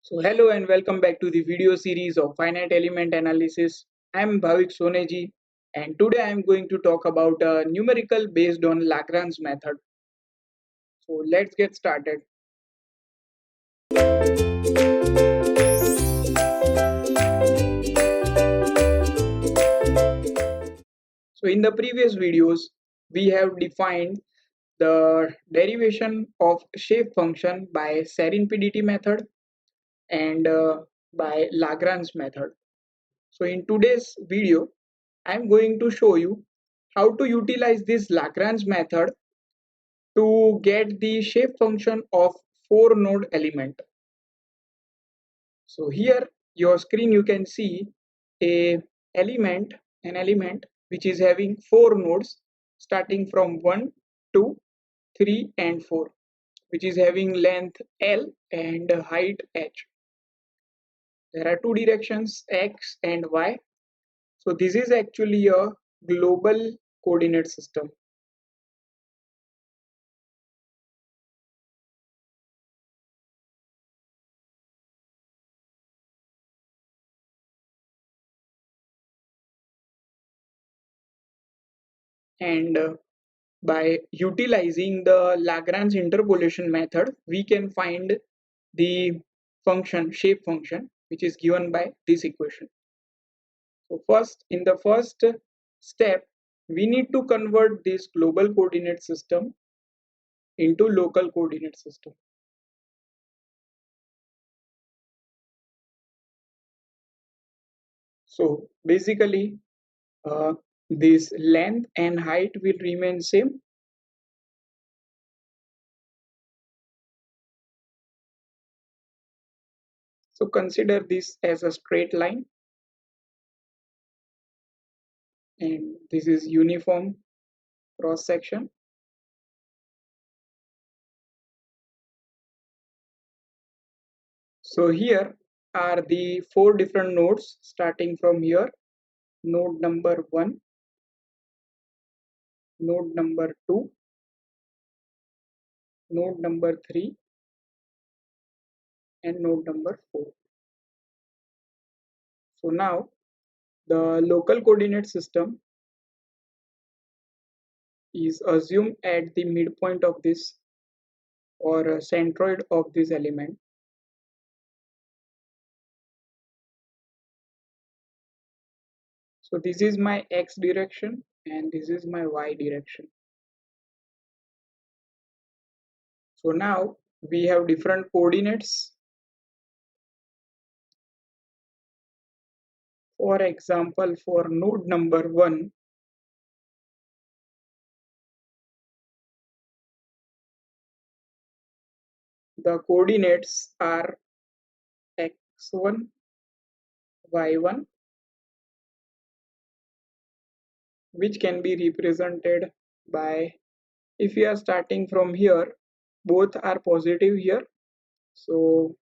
So hello and welcome back to the video series of finite element analysis. I am Bhavik Soneji and today I am going to talk about a numerical based on Lagrange method. So let's get started. So in the previous videos we have defined the derivation of shape function by serendipity method and by Lagrange method. So in today's video I am going to show you how to utilize this Lagrange method to get the shape function of 4 node element. So here your screen you can see a element an element which is having 4 nodes starting from 1, 2, 3 and 4, which is having length L and height H. There are two directions X and Y. So this is actually a global coordinate system. And by utilizing the Lagrange interpolation method, we can find the shape function, which is given by this equation. So in the first step, we need to convert this global coordinate system into local coordinate system. So basically, this length and height will remain same. So consider this as a straight line, and this is uniform cross section. So here are the 4 different nodes starting from here: node number 1, node number 2, node number 3 and node number 4. So now the local coordinate system is assumed at the midpoint of this or centroid of this element. So this is my x direction and this is my y direction. So now we have different coordinates. For example, for node number 1, the coordinates are x1, y1, which can be represented by, if we are starting from here, both are positive here, so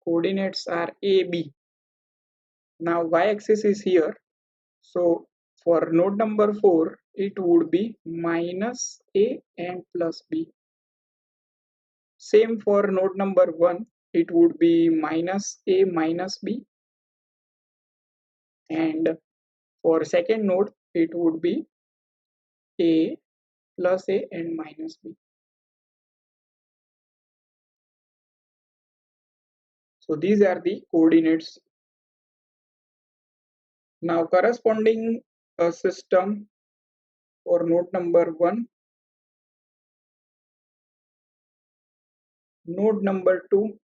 coordinates are a, b. Now y-axis is here, so for node number 4 it would be minus a and plus b. Same for node number 1, it would be minus a minus b, and for second node it would be a plus a and minus b. So these are the coordinates. Now corresponding system for node number 1, node number 2,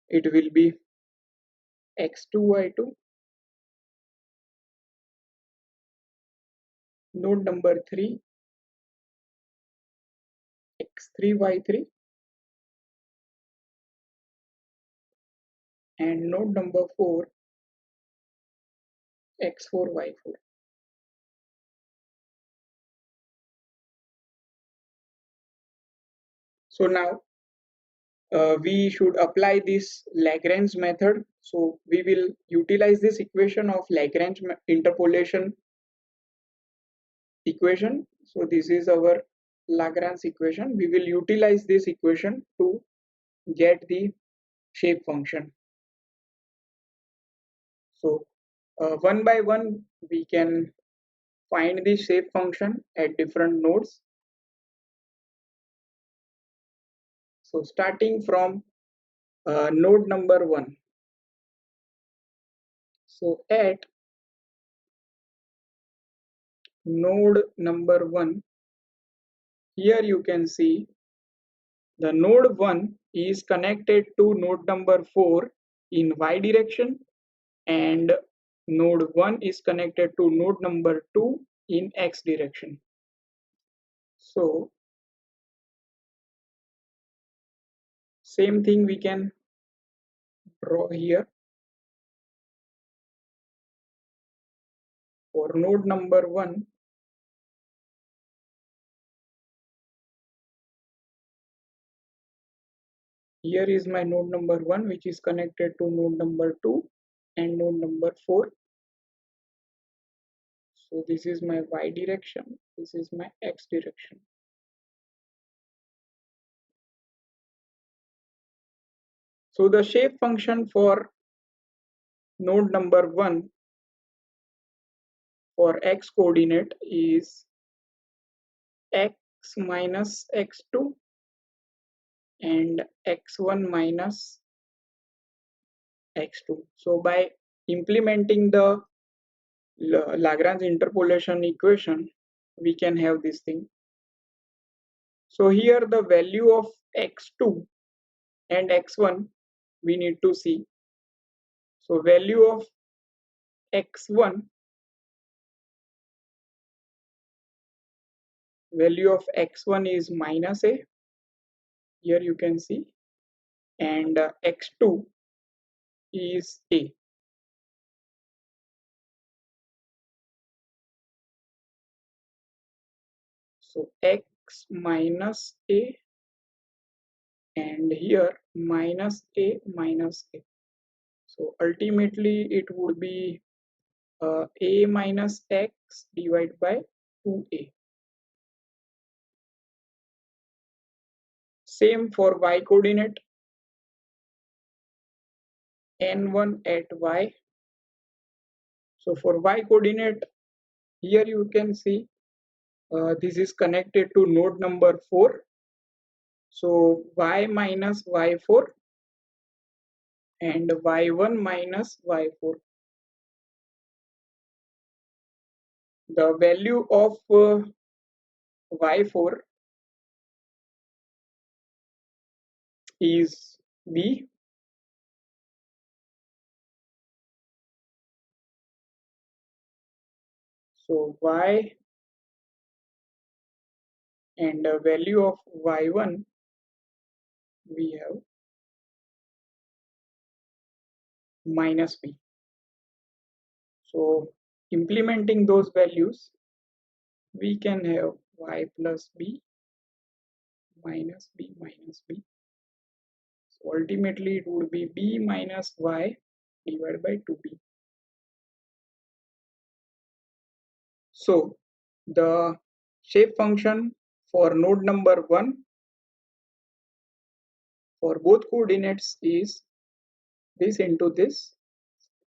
it will be x2 y2, node number 3, x3 y3, and node number 4, x4 y4. So now we should apply this Lagrange method. So we will utilize this equation of Lagrange interpolation equation. So this is our Lagrange equation. We will utilize this equation to get the shape function. So one by one we can find the shape function at different nodes. So starting from node number 1. So at node number 1, here you can see the node 1 is connected to node number 4 in y direction, and node 1 is connected to node number 2 in x direction. So same thing we can draw here for node number 1. Here is my node number 1 which is connected to node number 2 and node number 4. So this is my y direction, this is my x direction. So the shape function for node number 1 for x coordinate is x minus x2 and x1 minus x2. So by implementing the Lagrange interpolation equation, we can have this thing. So here the value of x2 and x1 we need to see. So value of x1 is minus a, here you can see, and x2 is a. So x minus a, and here minus a minus a. So ultimately it would be a minus x divided by 2a. Same for y coordinate, n1 at y. So for y coordinate, here you can see this is connected to node number 4. So y minus y4 and y1 minus y4. The value of y4 is b. So y, and the value of y1 we have minus b. So implementing those values, we can have y plus b minus b minus b. So ultimately it would be b minus y divided by 2b. So the shape function for node number 1 for both coordinates is this into this,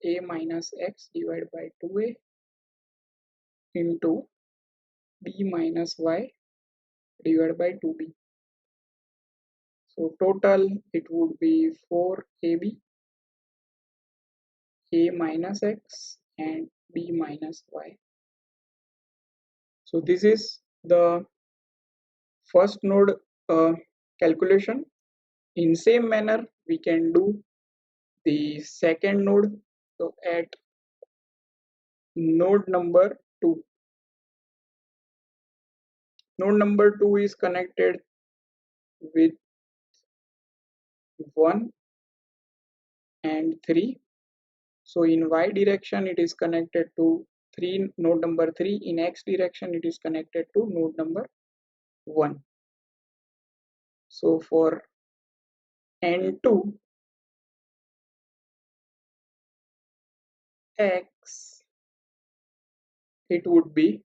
a minus x divided by 2a into b minus y divided by 2b. So total it would be 4ab, a minus x and b minus y. So this is the first node calculation. In same manner we can do the second node. So at node number 2, node number 2 is connected with 1 and 3. So in y direction it is connected to 3, node number 3. In x direction it is connected to node number 1. So for n2, x, it would be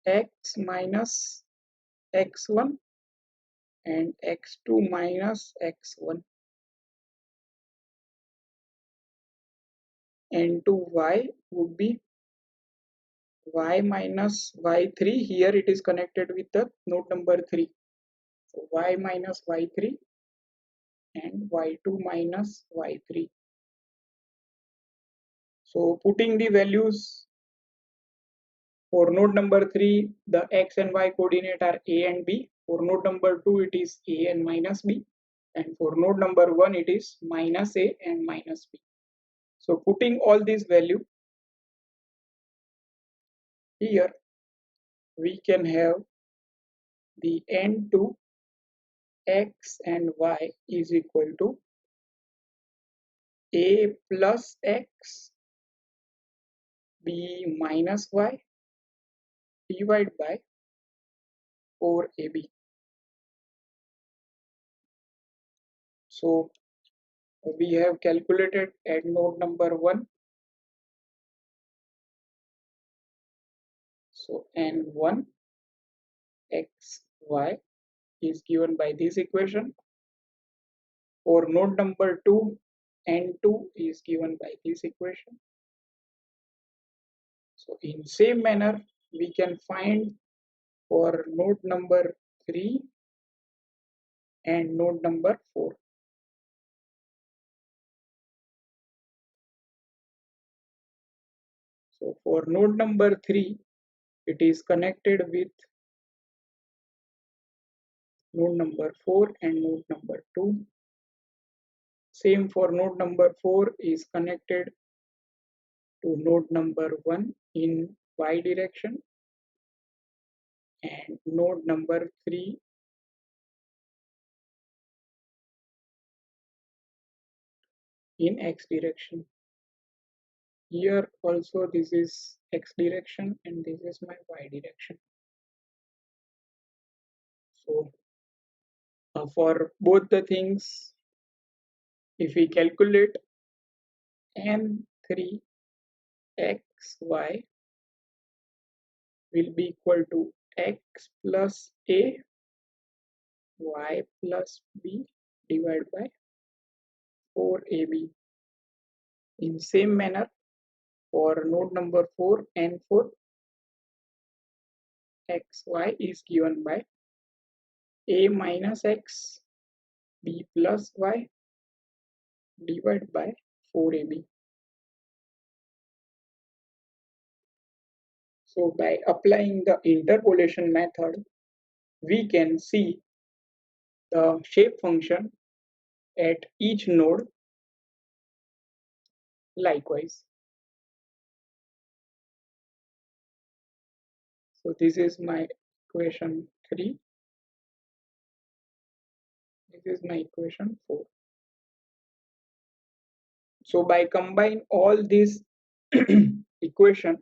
x minus x1 and x2 minus x1, and to y would be y minus y3. Here it is connected with the node number 3. So y minus y3 and y2 minus y3. So putting the values for node number 3, the x and y coordinate are a and b. For node number 2, it is a and minus b. And for node number 1, it is minus a and minus b. So putting all these value here, we can have the n2 x and y is equal to a plus x, b minus y divided by 4ab. So we have calculated at node number 1. So n1 x y is given by this equation. For node number 2, n2 is given by this equation. So in same manner, we can find for node number 3 and node number 4. So for node number 3, it is connected with node number 4 and node number 2. Same for node number 4 is connected to node number 1 in y direction, and node number 3 in x direction. Here also this is x direction and this is my y direction. So for both the things, if we calculate n3 xy will be equal to x plus a y plus b divided by 4ab. In same manner, for node number 4 and 4, xy is given by a minus x, b plus y divided by 4ab. So by applying the interpolation method, we can see the shape function at each node likewise. So this is my equation 3. This is my equation 4. So by combine all these equation,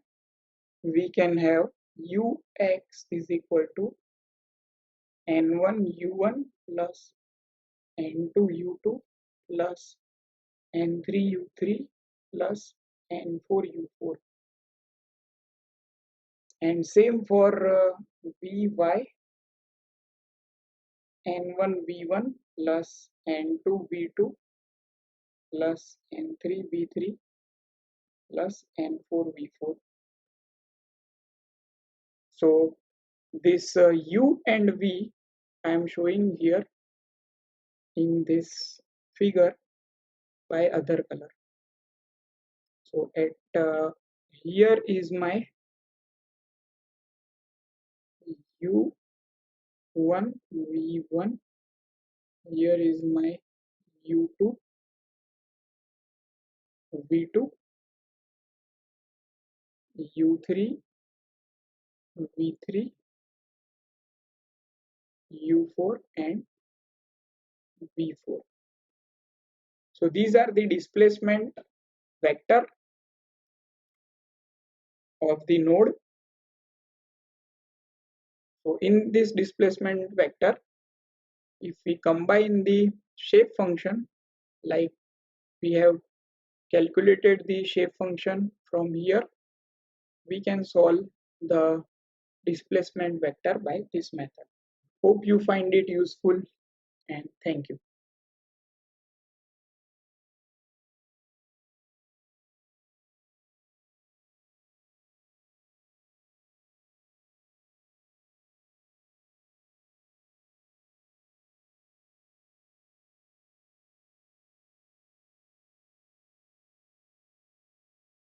we can have ux is equal to n1 u1 plus n2 u2 plus n3 u3 plus n4 u4. And same for vy, n1 v1 plus n2 v2 plus n3 v3 plus n4 v4. So this u and v I am showing here in this figure by other color. So at here is my u1 v1, here is my u2 v2, u3 v3, u4 and v4. So these are the displacement vector of the node. So in this displacement vector, if we combine the shape function, like we have calculated the shape function from here, we can solve the displacement vector by this method. Hope you find it useful and thank you.